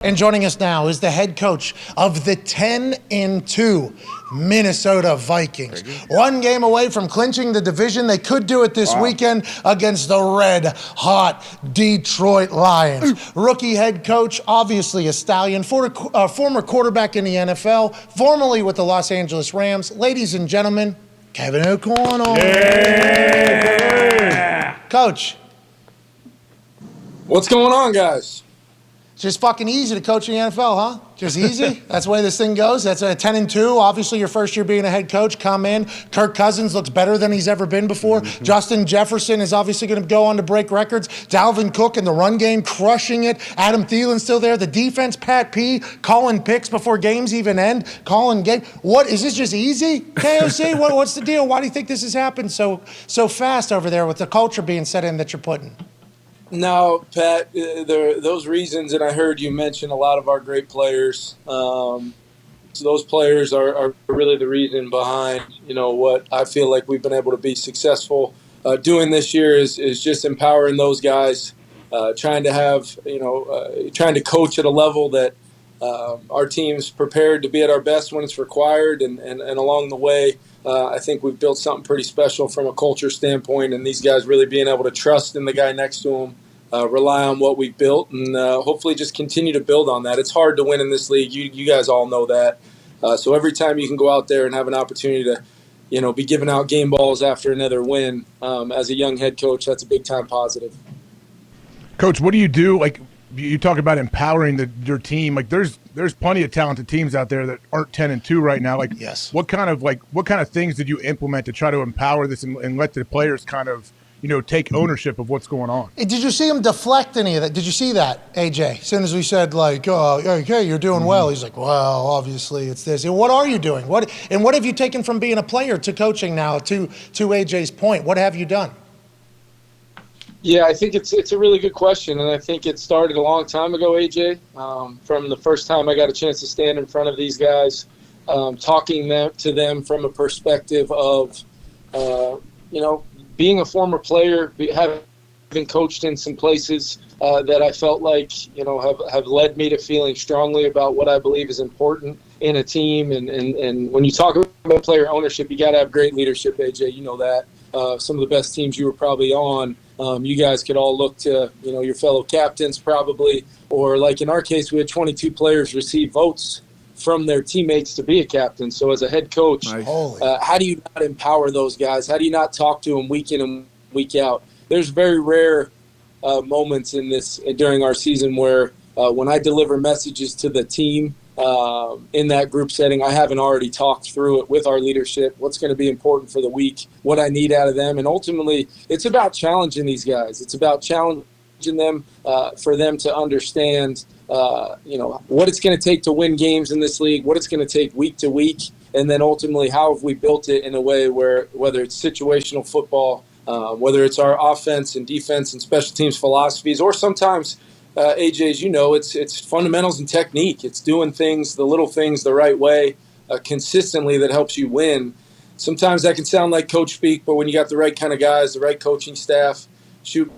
And joining us now is the head coach of the 10-2 Minnesota Vikings. One game away from clinching the division. They could do it this weekend against the red-hot Detroit Lions. Rookie head coach, obviously a Stallion, former quarterback in the NFL, formerly with the Los Angeles Rams. Ladies and gentlemen, Kevin O'Connell. Yeah. Coach. What's going on, guys? Just fucking easy to coach in the NFL, huh? Just easy? That's the way this thing goes? That's a 10-2. Obviously, your first year being a head coach, come in. Kirk Cousins looks better than he's ever been before. Mm-hmm. Justin Jefferson is obviously going to go on to break records. Dalvin Cook in the run game, crushing it. Adam Thielen's still there. The defense, Pat P, calling picks before games even end. Calling game. What, is this just easy? KOC, what's the deal? Why do you think this has happened so fast over there with the culture being set in that you're putting? No, Pat, those reasons, and I heard you mention a lot of our great players. So those players are really the reason behind, what I feel like we've been able to be successful doing this year is just empowering those guys, trying to coach at a level that our team's prepared to be at our best when it's required. And along the way, I think we've built something pretty special from a culture standpoint, and these guys really being able to trust in the guy next to them, rely on what we've built, and hopefully just continue to build on that. It's hard to win in this league. You guys all know that. So every time you can go out there and have an opportunity to, be giving out game balls after another win, as a young head coach, that's a big-time positive. Coach, what do you do? Like, you talk about empowering your team. Like, there's plenty of talented teams out there that aren't 10-2 right now. Like, yes. What kind of things did you implement to try to empower this and let the players kind of, take ownership of what's going on? Did you see him deflect any of that? Did you see that, AJ? As soon as we said, okay, you're doing well, he's like, well, obviously it's this. And what are you doing? What have you taken from being a player to coaching now? To AJ's point, what have you done? Yeah, I think it's a really good question, and I think it started a long time ago, AJ. From the first time I got a chance to stand in front of these guys, talking to them from a perspective of, being a former player, having coached in some places that I felt like, have led me to feeling strongly about what I believe is important in a team. And when you talk about player ownership, you got to have great leadership, AJ. You know that. Some of the best teams you were probably on, you guys could all look to, your fellow captains probably, or like in our case, we had 22 players receive votes from their teammates to be a captain. So as a head coach, nice. How do you not empower those guys? How do you not talk to them week in and week out? There's very rare moments during our season where when I deliver messages to the team in that group setting, I haven't already talked through it with our leadership, what's going to be important for the week, what I need out of them. And ultimately, it's about challenging these guys. It's about challenging them for them to understand what it's going to take to win games in this league, what it's going to take week to week, and then ultimately how have we built it in a way where whether it's situational football, whether it's our offense and defense and special teams philosophies, or sometimes, AJ, it's fundamentals and technique. It's doing things, the little things the right way consistently that helps you win. Sometimes that can sound like coach speak, but when you got the right kind of guys, the right coaching staff, shoot,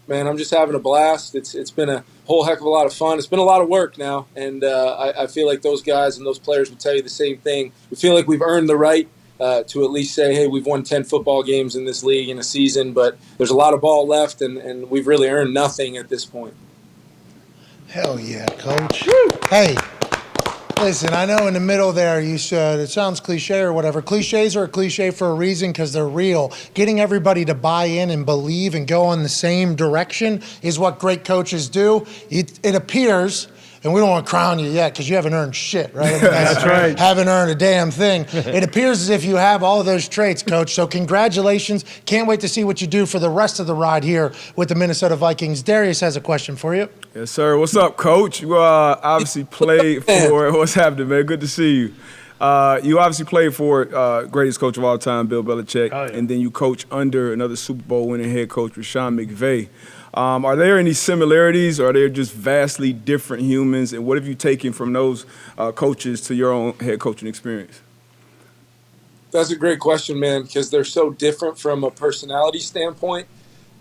man, I'm just having a blast. It's been a whole heck of a lot of fun. It's been a lot of work now, and I feel like those guys and those players would tell you the same thing. We feel like we've earned the right to at least say, hey, we've won 10 football games in this league in a season, but there's a lot of ball left, and we've really earned nothing at this point. Hell yeah, Coach. Woo. Hey, listen, I know in the middle there you said it sounds cliche or whatever. Cliches are a cliche for a reason because they're real. Getting everybody to buy in and believe and go in the same direction is what great coaches do. It appears, and we don't want to crown you yet because you haven't earned shit, right? I mean, that's right. Haven't earned a damn thing. It appears as if you have all of those traits, Coach. So congratulations. Can't wait to see what you do for the rest of the ride here with the Minnesota Vikings. Darius has a question for you. Yes, sir. What's up, Coach? You obviously played for – what's happening, man? Good to see you. You obviously played for greatest coach of all time, Bill Belichick, and then you coach under another Super Bowl winning head coach, Sean McVay. Are there any similarities, or are they just vastly different humans, and what have you taken from those coaches to your own head coaching experience? That's a great question, man, because they're so different from a personality standpoint.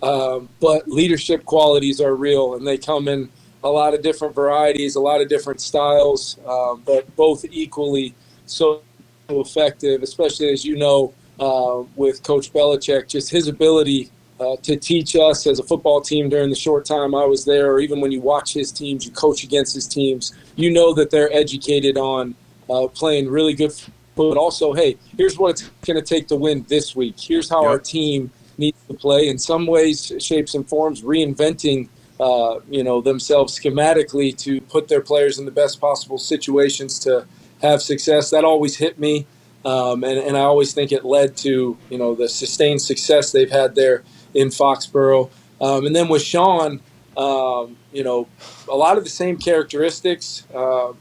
But leadership qualities are real, and they come in a lot of different varieties, a lot of different styles, but both equally so effective, especially as you know, with Coach Belichick, just his ability to teach us as a football team during the short time I was there, or even when you watch his teams, you coach against his teams, you know that they're educated on playing really good football, but also, hey, here's what it's going to take to win this week. Here's how our team needs to play in some ways, shapes, and forms, reinventing themselves schematically to put their players in the best possible situations to have success. That always hit me, and I always think it led to the sustained success they've had there in Foxborough. And then with Sean, a lot of the same characteristics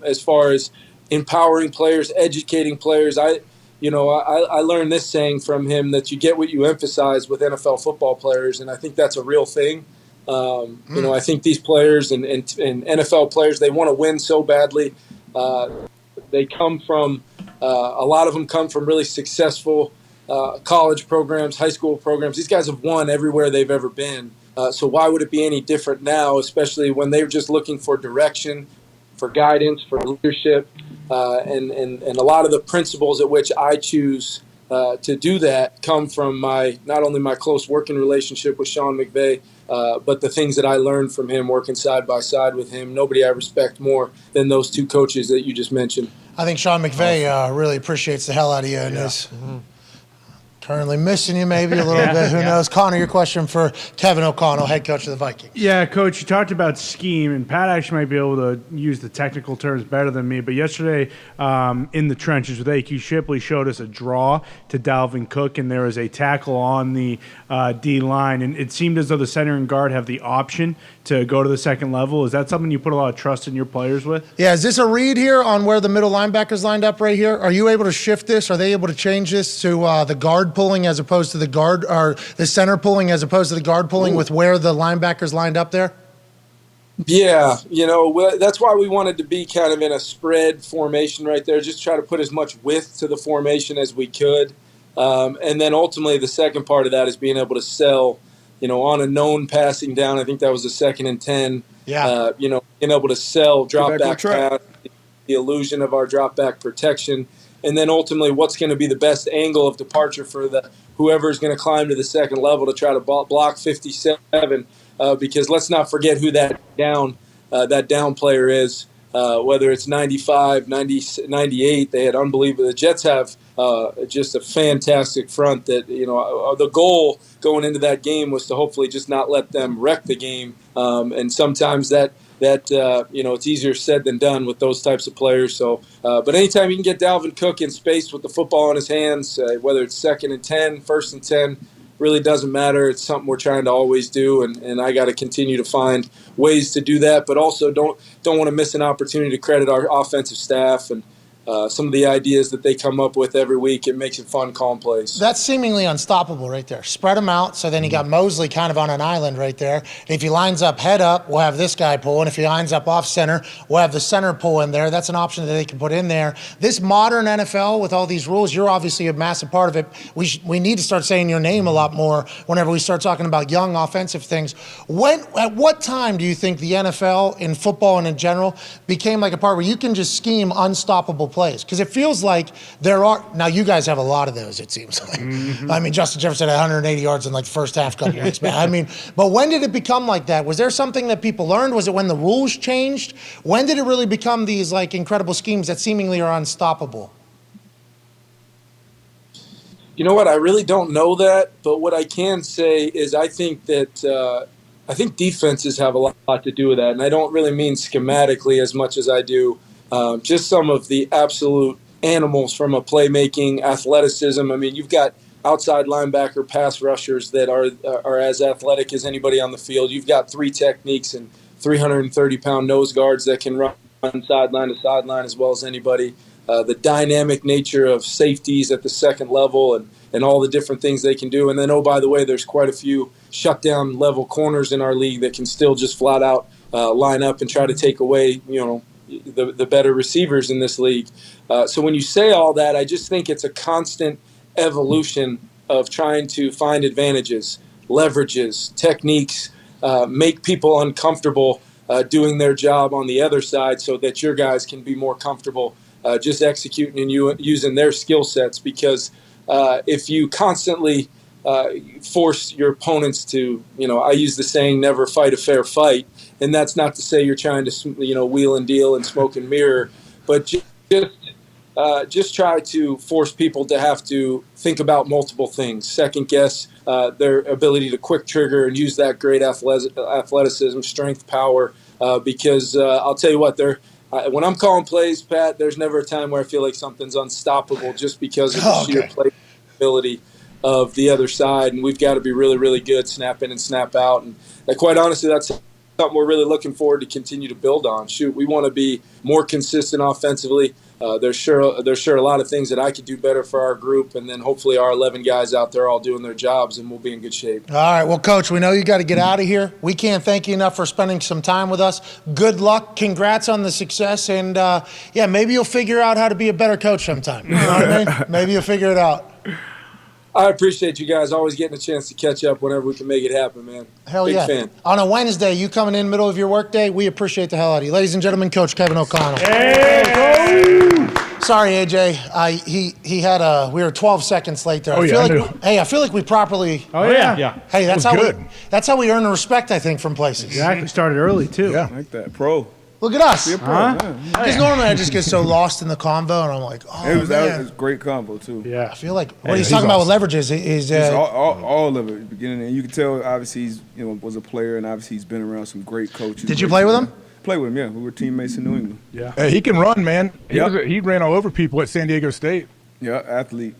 as far as empowering players, educating players. I learned this saying from him, that you get what you emphasize with NFL football players, and I think that's a real thing. I think these players and NFL players, they want to win so badly. They come from a lot of them come from really successful college programs, high school programs. These guys have won everywhere they've ever been. So why would it be any different now, especially when they're just looking for direction, for guidance, for leadership, and a lot of the principles at which I choose to do that come from not only my close working relationship with Sean McVay, but the things that I learned from him working side by side with him. Nobody I respect more than those two coaches that you just mentioned. I think Sean McVay really appreciates the hell out of you and is currently missing you maybe a little bit. Who knows? Connor, your question for Kevin O'Connell, head coach of the Vikings. Yeah, Coach, you talked about scheme, and Pat actually might be able to use the technical terms better than me, but yesterday in the trenches with A.Q. Shipley showed us a draw to Dalvin Cook, and there was a tackle on the D-line, and it seemed as though the center and guard have the option to go to the second level. Is that something you put a lot of trust in your players with? Yeah, is this a read here on where the middle linebackers lined up right here? Are you able to shift this? Are they able to change this to the guard pulling as opposed to the guard, or the center pulling as opposed to the guard pulling with where the linebackers lined up there? Yeah, that's why we wanted to be kind of in a spread formation right there, just try to put as much width to the formation as we could. And then ultimately the second part of that is being able to sell, on a known passing down. I think that was a 2nd and 10. Yeah. Being able to sell drop back track. pass, the illusion of our drop back protection. And then ultimately what's going to be the best angle of departure for whoever is going to climb to the second level to try to block 57. Because let's not forget who that down player is. Whether it's 95, 90, 98, they had unbelievable. The Jets have just a fantastic front that, the goal going into that game was to hopefully just not let them wreck the game. And sometimes that it's easier said than done with those types of players. So, but anytime you can get Dalvin Cook in space with the football in his hands, whether it's 2nd and 10, 1st and 10, really doesn't matter. It's something we're trying to always do, and I got to continue to find ways to do that. But also don't want to miss an opportunity to credit our offensive staff and some of the ideas that they come up with every week. It makes it fun calling plays. That's seemingly unstoppable right there. Spread them out, so then you got Mosley kind of on an island right there. And if he lines up head up, we'll have this guy pull. And if he lines up off center, we'll have the center pull in there. That's an option that they can put in there. This modern NFL with all these rules, you're obviously a massive part of it. We need to start saying your name a lot more whenever we start talking about young offensive things. At what time do you think the NFL in football and in general became like a part where you can just scheme unstoppable plays? Because it feels like there are – now you guys have a lot of those, it seems like. I mean, Justin Jefferson had 180 yards in like the first half couple weeks back. I mean, but when did it become like that? Was there something that people learned? Was it when the rules changed? When did it really become these like incredible schemes that seemingly are unstoppable? You know what? I really don't know that, but what I can say is I think that I think defenses have a lot to do with that, and I don't really mean schematically as much as I do just some of the absolute animals from a playmaking, athleticism. I mean, you've got outside linebacker pass rushers that are as athletic as anybody on the field. You've got 3 techniques and 330-pound nose guards that can run sideline to sideline as well as anybody. The dynamic nature of safeties at the second level and all the different things they can do. And then, oh, by the way, there's quite a few shutdown level corners in our league that can still just flat out line up and try to take away, the better receivers in this league. So when you say all that, I just think it's a constant evolution of trying to find advantages, leverages, techniques, make people uncomfortable doing their job on the other side so that your guys can be more comfortable just executing and using their skill sets. Because if you constantly force your opponents to, I use the saying, never fight a fair fight. And that's not to say you're trying to, wheel and deal and smoke and mirror, but just try to force people to have to think about multiple things, second guess their ability to quick trigger and use that great athleticism, strength, power, because I'll tell you what, when I'm calling plays, Pat, there's never a time where I feel like something's unstoppable just because of the sheer play ability of the other side, and we've got to be really, really good, snap in and snap out. And quite honestly, that's something we're really looking forward to continue to build on. Shoot, we want to be more consistent offensively. There's sure a lot of things that I could do better for our group, and then hopefully our 11 guys out there all doing their jobs, and we'll be in good shape. All right, well, Coach, we know you got to get out of here. We can't thank you enough for spending some time with us. Good luck. Congrats on the success, and maybe you'll figure out how to be a better coach sometime. You know what I mean? Maybe you'll figure it out. I appreciate you guys always getting a chance to catch up whenever we can make it happen, man. Hell Big yeah. fan. On a Wednesday, you coming in middle of your workday, we appreciate the hell out of you. Ladies and gentlemen, Coach Kevin O'Connell. Hey! Sorry, AJ. We were 12 seconds late there. I feel like we properly. Oh, yeah. Hey, that's good. That's how we earn the respect, I think, from places. Exactly. Started early, too. Yeah. Like that. Pro. Look at us. Be a pro. Yeah. Because normally I just get so lost in the convo, and I'm like, That was man. a great combo, too. Yeah. I feel like what he's talking about with leverages is all of it, beginning, and you can tell obviously he's was a player, and obviously he's been around some great coaches. Did you play with him? Play with him, yeah. We were teammates in New England. Yeah. Hey, he can run, man. Yep. He ran all over people at San Diego State. Yeah, athlete.